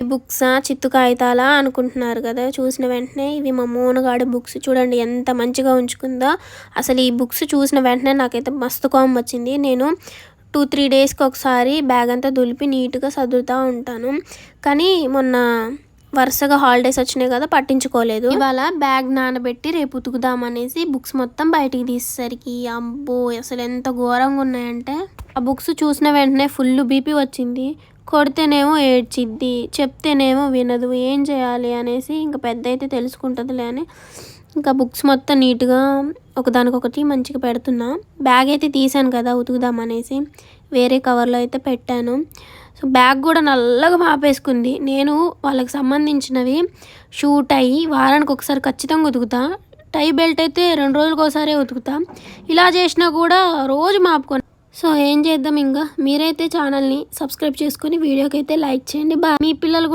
బుక్సా చిత్తు కాగితాలా అనుకుంటున్నారు కదా. చూసిన వెంటనే ఇవి మా మోనగాడి బుక్స్. చూడండి ఎంత మంచిగా ఉంచుకుందో. అసలు ఈ బుక్స్ చూసిన వెంటనే నాకైతే మస్తు కోపం వచ్చింది. నేను 2-3 డేస్కి ఒకసారి బ్యాగ్ అంతా దులిపి నీట్గా సర్దుతూ ఉంటాను. కానీ మొన్న వరుసగా హాలిడేస్ వచ్చినాయి కదా, పట్టించుకోలేదు. ఇవాళ బ్యాగ్ నానబెట్టి రేపు ఉతుకుదామనేసి బుక్స్ మొత్తం బయటికి తీసేసరికి అబ్బో అసలు ఎంత ఘోరంగా ఉన్నాయంటే, ఆ బుక్స్ చూసిన వెంటనే ఫుల్ బీపీ వచ్చింది. కొడితేనేమో ఏడ్చిద్ది, చెప్తేనేమో వినదు, ఏం చేయాలి అనేసి ఇంకా పెద్ద అయితే తెలుసుకుంటుందిలే అని ఇంకా బుక్స్ మొత్తం నీట్గా ఒకదానికొకటి మంచిగా పెడుతున్నా. బ్యాగ్ అయితే తీసాను కదా ఉతుకుదామనేసి, వేరే కవర్లో అయితే పెట్టాను. సో బ్యాగ్ కూడా నల్లగా మాపేసుకుంది. నేను వాళ్ళకి సంబంధించినవి షూ టై వారానికి ఒకసారి ఖచ్చితంగా ఉతుకుతా. టై బెల్ట్ అయితే 2 రోజులకు ఒకసారి ఉతుకుతా. ఇలా చేసినా కూడా రోజు మాపుకొని. సో ఏం చేద్దాం, ఇంకా మీరైతే ఛానల్ని సబ్స్క్రైబ్ చేసుకొని వీడియోకి అయితే లైక్ చేయండి. మీ పిల్లలు